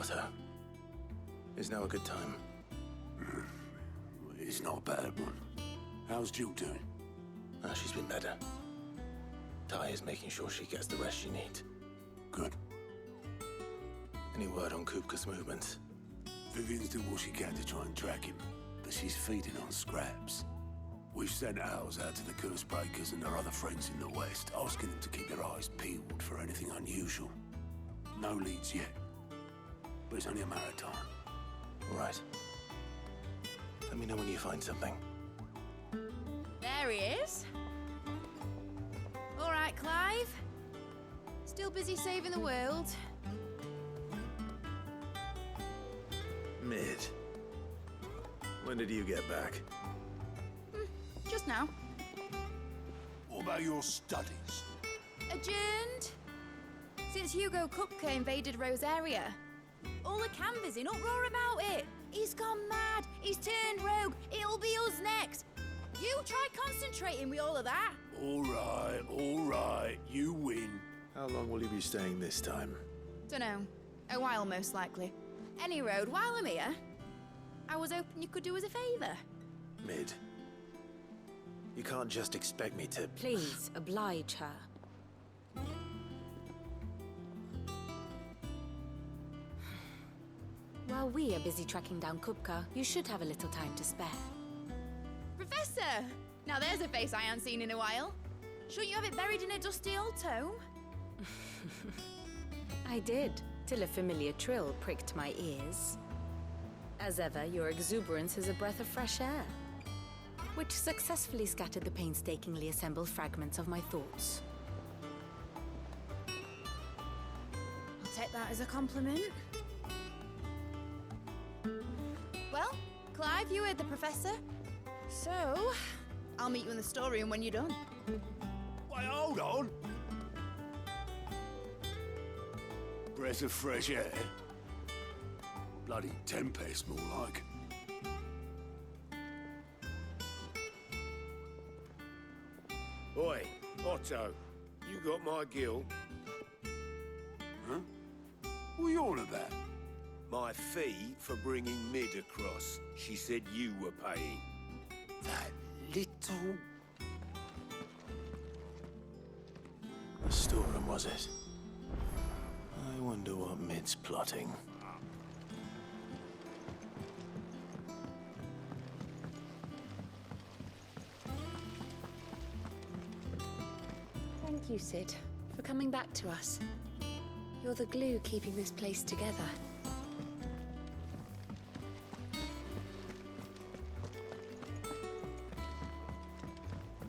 Otto. Is now a good time? It's not a bad one. How's Jill doing? She's been better. Ty is making sure she gets the rest she needs. Good. Any word on Kupka's movements? Vivian's doing what she can to try and track him, but she's feeding on scraps. We've sent ours out to the Cursebreakers and their other friends in the West, asking them to keep their eyes peeled for anything unusual. No leads yet, but it's only a matter of time. All right. Let me know when you find something. There he is. All right, Clive. Still busy saving the world. Mid. When did you get back? Just now. What about your studies? Adjourned. Since Hugo Kupka invaded Rosaria. All the canvass in uproar about it. He's gone mad. He's turned rogue. It'll be us next. You try concentrating with all of that. All right. You win. How long will you be staying this time? Dunno. A while, most likely. Any road, while I'm here, I was hoping you could do us a favour. Mid. You can't just expect me to... Please, oblige her. While we are busy tracking down Kupka, you should have a little time to spare. Professor! Now there's a face I haven't seen in a while. Shouldn't you have it buried in a dusty old tome? I did, till a familiar trill pricked my ears. As ever, your exuberance is a breath of fresh air, which successfully scattered the painstakingly assembled fragments of my thoughts. I'll take that as a compliment. Well, Clive, you heard the professor. So, I'll meet you in the storeroom when you're done. Wait, hold on. Breath of fresh air. Bloody tempest, more like. Oi, Otto, you got my gill? Huh? What are you on about? My fee for bringing Mid across. She said you were paying. That little... The storeroom, was it? I wonder what Mid's plotting. Thank you, Sid, for coming back to us. You're the glue keeping this place together.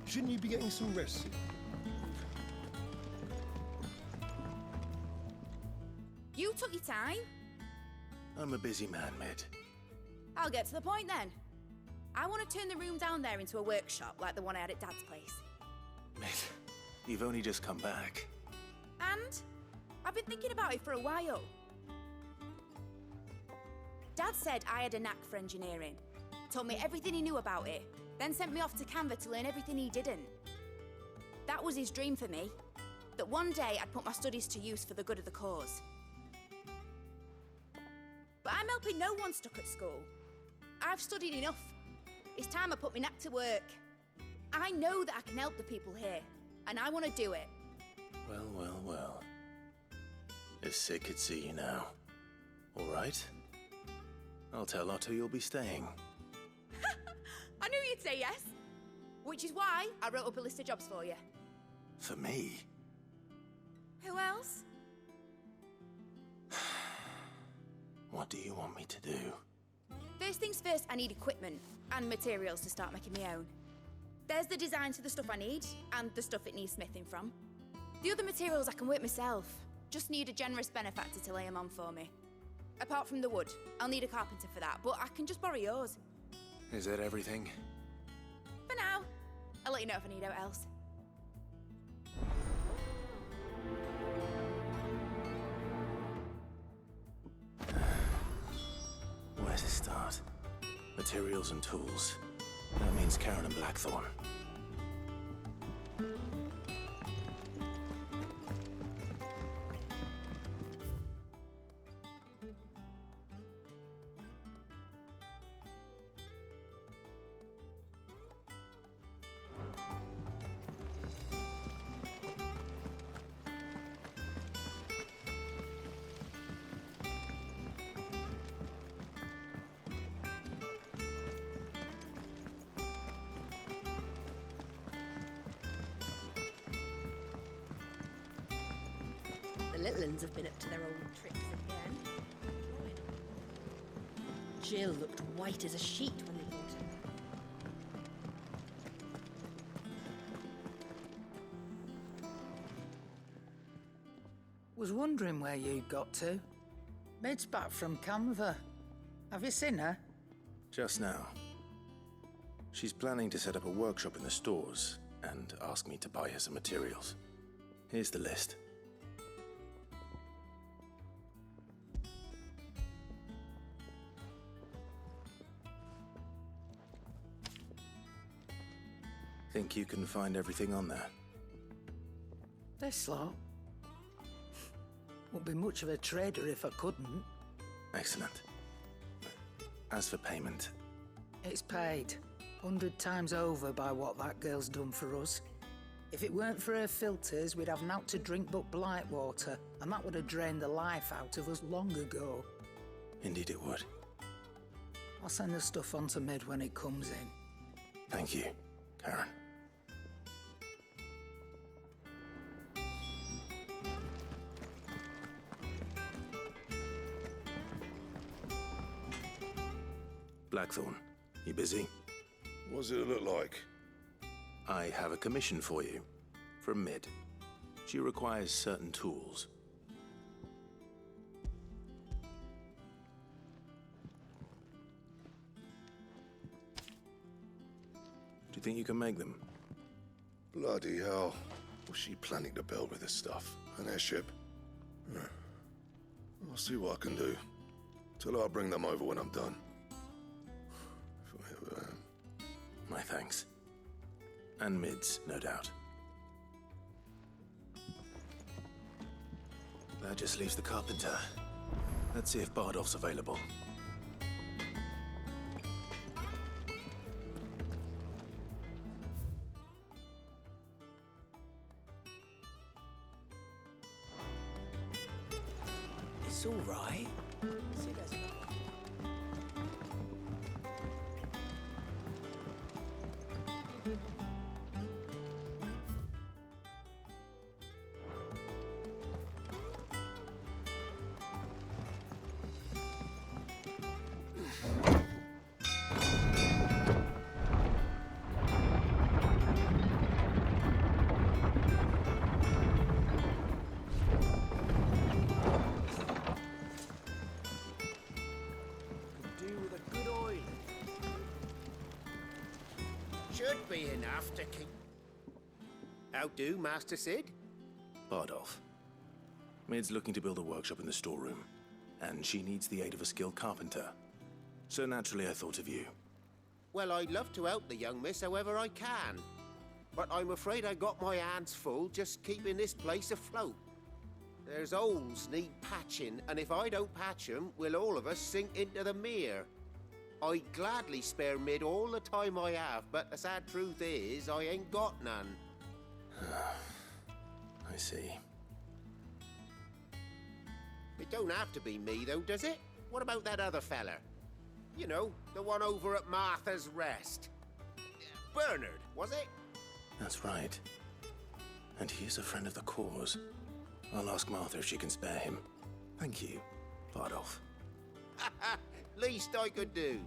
Shouldn't you be getting some rest? You took your time. I'm a busy man, Mid. I'll get to the point then. I want to turn the room down there into a workshop like the one I had at Dad's place. Mid, you've only just come back. And I've been thinking about it for a while. Dad said I had a knack for engineering. Told me everything he knew about it, then sent me off to Canva to learn everything he didn't. That was his dream for me, that one day I'd put my studies to use for the good of the cause. But I'm helping no one stuck at school. I've studied enough. It's time I put my knack to work. I know that I can help the people here, and I want to do it. Well. If Sid could see you now. All right? I'll tell Otto you'll be staying. I knew you'd say yes. Which is why I wrote up a list of jobs for you. For me? Who else? What do you want me to do? First things first, I need equipment and materials to start making my own. There's the designs for the stuff I need and the stuff it needs smithing from. The other materials I can work myself. Just need a generous benefactor to lay them on for me. Apart from the wood, I'll need a carpenter for that, but I can just borrow yours. Is that everything? For now. I'll let you know if I need out else. Where to start? Materials and tools. That means Karen and Blackthorn. The little uns have been up to their old tricks again. Jill looked white as a sheet when they brought her. Was wondering where you got to. Mid's back from Canva. Have you seen her? Just now. She's planning to set up a workshop in the stores and ask me to buy her some materials. Here's the list. Think you can find everything on there? This lot. Wouldn't be much of a trader if I couldn't. Excellent. As for payment, It's paid 100 times over by what that girl's done for us. If it weren't for her filters, we'd have naught to drink but blight water, and that would have drained the life out of us long ago. indeed it would. I'll send the stuff on to Mid when it comes in. Thank you, Karen. Blackthorn, you busy? What does it look like? I have a commission for you, from Mid. She requires certain tools. Do you think you can make them? Bloody hell. What's she planning to build with this stuff? An airship? I'll see what I can do. Tell her I'll bring them over when I'm done. My thanks. And Mid's, no doubt. That just leaves the carpenter. Let's see if Bardolph's available. It's all right. See, there's another. Should be enough to keep... How do, Master Sid? Bardolph. Mid's looking to build a workshop in the storeroom, and she needs the aid of a skilled carpenter. So naturally I thought of you. Well, I'd love to help the young miss however I can. But I'm afraid I got my hands full just keeping this place afloat. There's holes need patching, and if I don't patch them, we'll all of us sink into the mere. I'd gladly spare Mid all the time I have, but the sad truth is, I ain't got none. I see. It don't have to be me, though, does it? What about that other fella? You know, the one over at Martha's Rest. Bernard, was it? That's right. And he is a friend of the cause. I'll ask Martha if she can spare him. Thank you, Bardolph. Least I could do.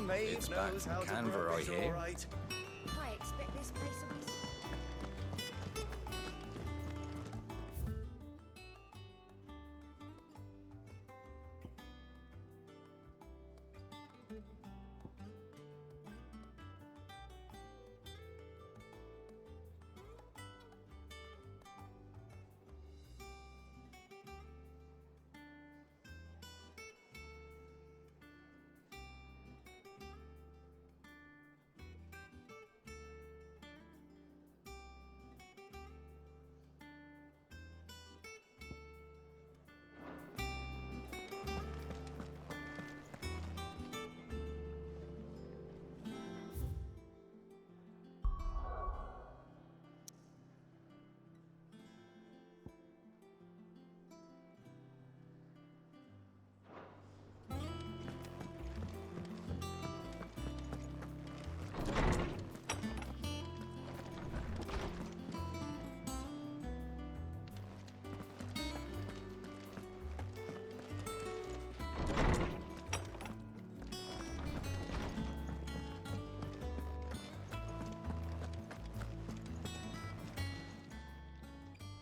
Maeve It's back knows from how to Canberra, grow I this hear. all right. I expect this place will be...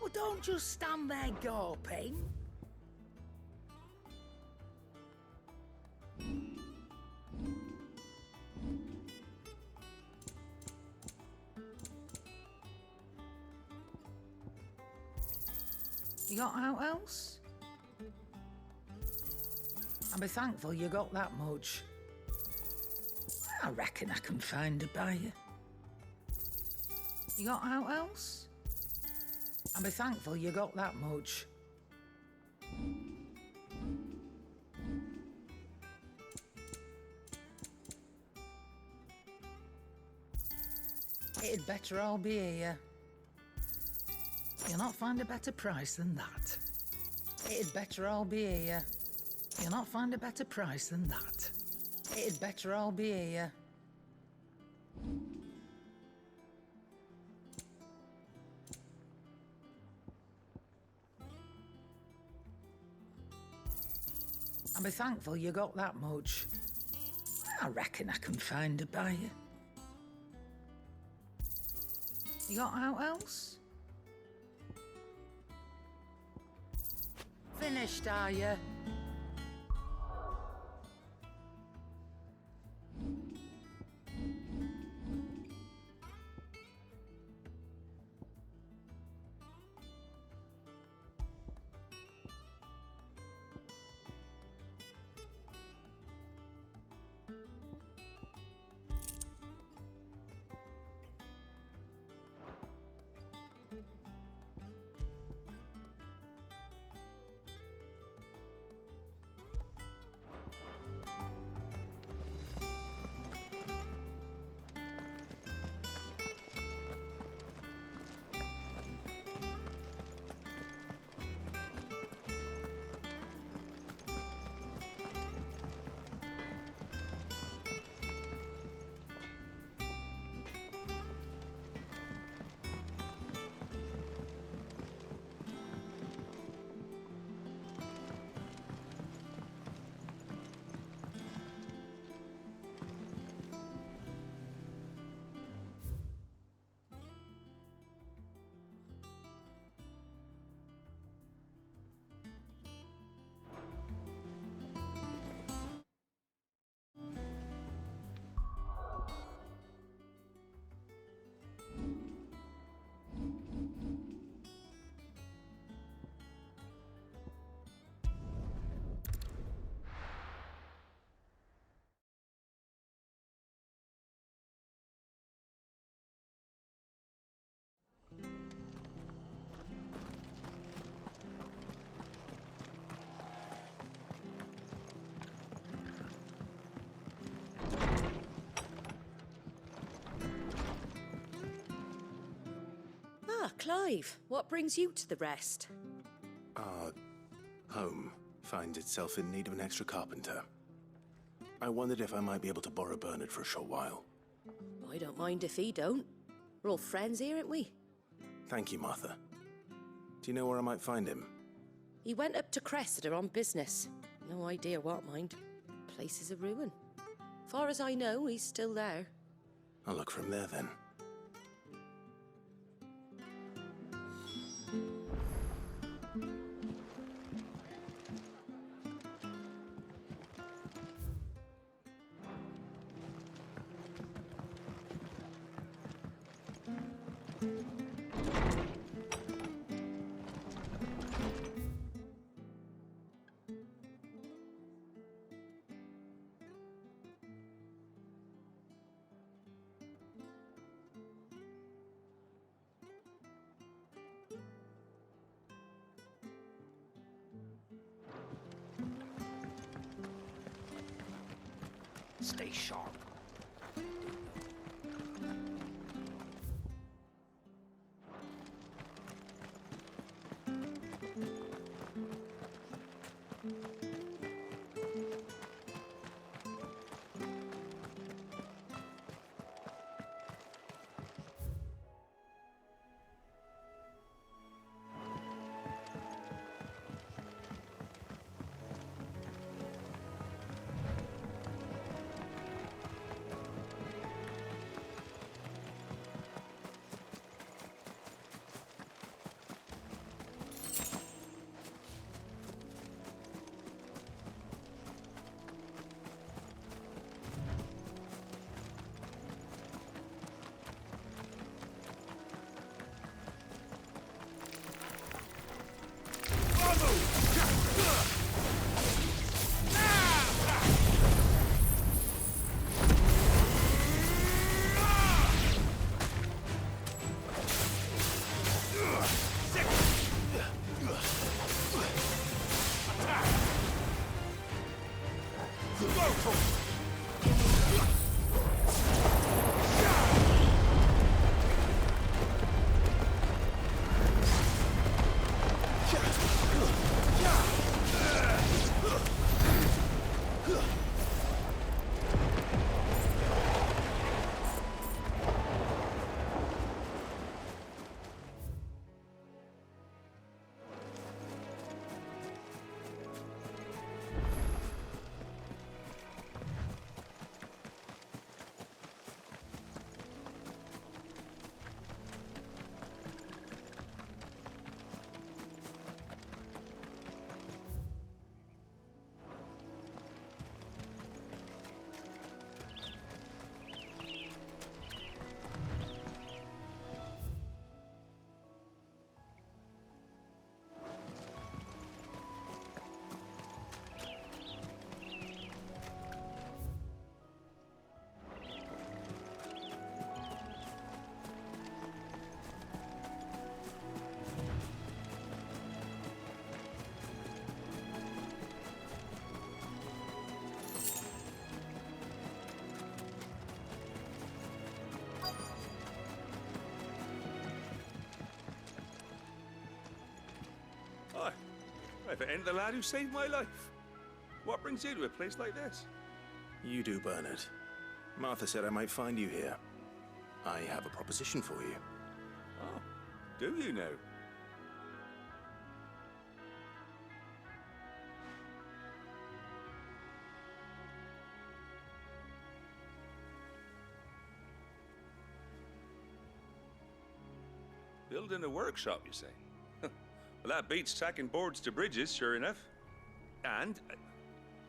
Well, don't just stand there gawping. You got out else? I'll be thankful you got that much. I reckon I can find a buyer. You got out else? I'll be thankful you got that much. It'd better all be here. You'll not find a better price than that. It'd better all be here. You'll not find a better price than that. It'd better all be here. I'll be thankful you got that much. I reckon I can find a buyer. You got out else? Finished, are you? Ah, Clive, what brings you to the rest? Our home finds itself in need of an extra carpenter. I wondered if I might be able to borrow Bernard for a short while. I don't mind if he don't. We're all friends here, aren't we? Thank you, Martha. Do you know where I might find him? He went up to Cressida on business. No idea what, mind. Place is a ruin. Far as I know, he's still there. I'll look from there then. Stay sharp. Hi. If it ain't the lad who saved my life. What brings you to a place like this? You do, Bernard. Martha said I might find you here. I have a proposition for you. Oh, do you now? Building a workshop, you say? Well, that beats tacking boards to bridges, sure enough. And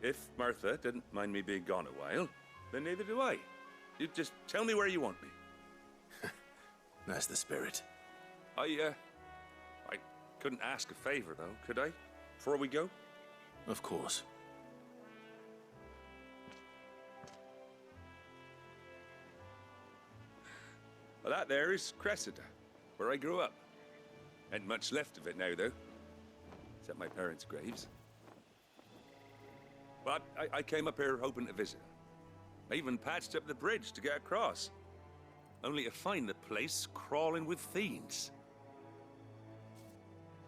if Martha didn't mind me being gone a while, then neither do I. You just tell me where you want me. That's the spirit. I couldn't ask a favor, though, could I? Before we go? Of course. Well, that there is Cressida, where I grew up. Ain't much left of it now, though. Except my parents' graves. But I came up here hoping to visit. I even patched up the bridge to get across. Only to find the place crawling with fiends.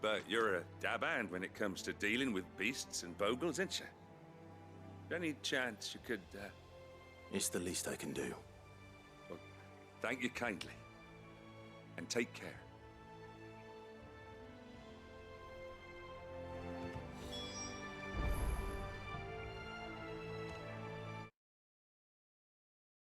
But you're a dab hand when it comes to dealing with beasts and bogles, ain't you? Any chance you could, It's the least I can do. Well, thank you kindly. And take care.